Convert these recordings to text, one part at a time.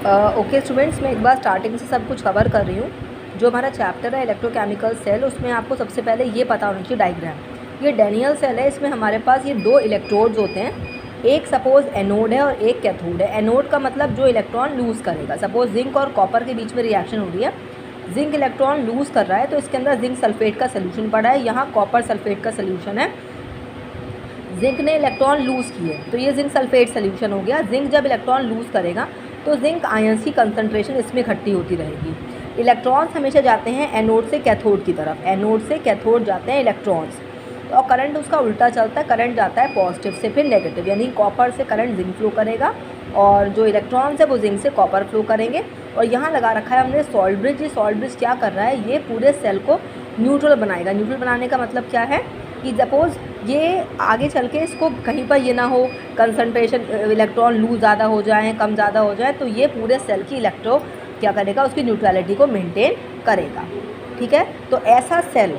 Okay students, मैं एक बार starting से सब कुछ कवर कर रही हूँ। जो हमारा चैप्टर है इलेक्ट्रोकेमिकल सेल, उसमें आपको सबसे पहले ये पता होना चाहिए डायग्राम। ये डैनियल सेल है, इसमें हमारे पास ये दो इलेक्ट्रोड्स होते हैं। एक सपोज एनोड है और एक कैथोड है। एनोड का मतलब जो इलेक्ट्रॉन लूज़ करेगा। सपोज जिंक और कॉपर के बीच में रिएक्शन हो रही है, जिंक इलेक्ट्रॉन लूज़ कर रहा है तो इसके अंदर जिंक सल्फेट का सोल्यूशन पड़ा है, यहाँ कॉपर सल्फेट का सोल्यूशन है। जिंक ने इलेक्ट्रॉन लूज़ किए तो ये जिंक सल्फेट सोल्यूशन हो गया। जिंक जब इलेक्ट्रॉन लूज़ करेगा तो जिंक आयंस की कंसंट्रेशन इसमें इकट्ठी होती रहेगी। इलेक्ट्रॉन्स हमेशा जाते हैं एनोड से कैथोड की तरफ, एनोड से कैथोड जाते हैं इलेक्ट्रॉन्स, और करंट उसका उल्टा चलता है। करंट जाता है पॉजिटिव से फिर नेगेटिव, यानी कॉपर से करंट जिंक फ्लो करेगा और जो इलेक्ट्रॉन्स है वो जिंक से कॉपर फ्लो करेंगे। और यहाँ लगा रखा है हमने सॉल्ट ब्रिज। ये सॉल्ट ब्रिज क्या कर रहा है, ये पूरे सेल को न्यूट्रल बनाएगा। न्यूट्रल बनाने का मतलब क्या है कि सपोज़ ये आगे चल के इसको कहीं पर ये ना हो कंसंट्रेशन, इलेक्ट्रॉन लूज ज़्यादा हो जाए, कम ज़्यादा हो जाए, तो ये पूरे सेल की इलेक्ट्रो क्या करेगा, उसकी न्यूट्रलिटी को मेंटेन करेगा। ठीक है, तो ऐसा सेल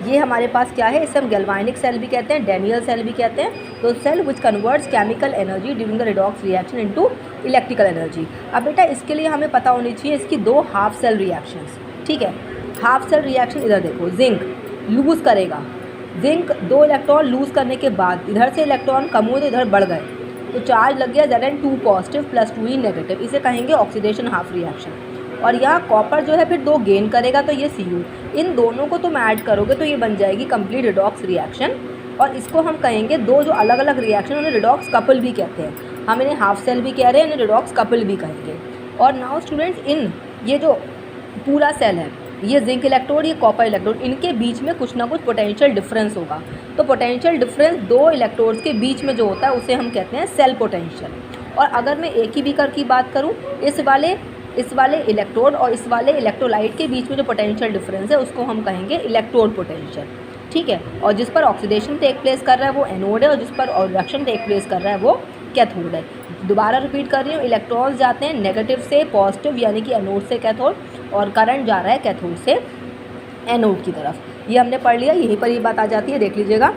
ये हमारे पास क्या है, इसे हम गैल्वानिक सेल भी कहते हैं, डैनियल सेल भी कहते हैं। तो cell which converts chemical energy during the redox reaction into electrical energy. अब बेटा इसके लिए हमें पता होनी चाहिए इसकी दो हाफ सेल रिएक्शंस। ठीक है, हाफ सेल रिएक्शन इधर देखो, जिंक लूज़ करेगा, जिंक दो इलेक्ट्रॉन लूज़ करने के बाद इधर से इलेक्ट्रॉन कम हुए तो इधर बढ़ गए तो चार्ज लग गया Zn2 positive plus 2e negative, इसे कहेंगे ऑक्सीडेशन हाफ रिएक्शन। और यहाँ कॉपर जो है फिर दो गेन करेगा तो ये Cu। इन दोनों को तुम ऐड करोगे तो ये बन जाएगी कंप्लीट रिडॉक्स रिएक्शन। और इसको हम कहेंगे दो जो अलग अलग रिएक्शन, उन्हें रिडॉक्स कपल भी कहते हैं। हम इन्हें हाफ सेल भी कह रहे हैं, इन्हें रिडॉक्स कपल भी कहेंगे। और नाउ स्टूडेंट्स, इन ये जो पूरा सेल है, ये जिंक इलेक्ट्रोड, ये कॉपर इलेक्ट्रोड, इनके बीच में कुछ ना कुछ पोटेंशियल डिफरेंस होगा। तो पोटेंशियल डिफरेंस दो इलेक्ट्रोड्स के बीच में जो होता है उसे हम कहते हैं सेल पोटेंशियल। और अगर मैं एक ही बीकर की बात करूं, इस वाले इलेक्ट्रोड और इस वाले इलेक्ट्रोलाइट के बीच में जो पोटेंशियल डिफरेंस है उसको हम कहेंगे इलेक्ट्रोड पोटेंशियल। ठीक है, और जिस पर ऑक्सीडेशन टेक प्लेस कर रहा है वो एनोड है और जिस पर रिडक्शन टेक प्लेस कर रहा है वो कैथोड है। दोबारा रिपीट कर रही हूँ, इलेक्ट्रॉन्स जाते हैं नेगेटिव से पॉजिटिव यानी कि एनोड से कैथोड, और करंट जा रहा है कैथोड से एनोड की तरफ। ये हमने पढ़ लिया, यहीं पर ये बात आ जाती है, देख लीजिएगा।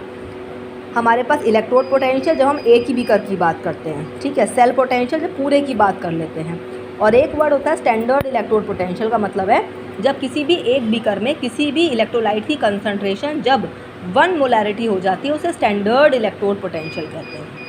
हमारे पास इलेक्ट्रोड पोटेंशियल जब हम एक ही बीकर की बात करते हैं, ठीक है, सेल पोटेंशियल जब पूरे की बात कर लेते हैं। और एक वर्ड होता है स्टैंडर्ड इलेक्ट्रोड पोटेंशियल, का मतलब है जब किसी भी एक बीकर में किसी भी इलेक्ट्रोलाइट की कंसंट्रेशन जब 1 मोलैरिटी हो जाती है उसे स्टैंडर्ड इलेक्ट्रोड पोटेंशियल कहते हैं।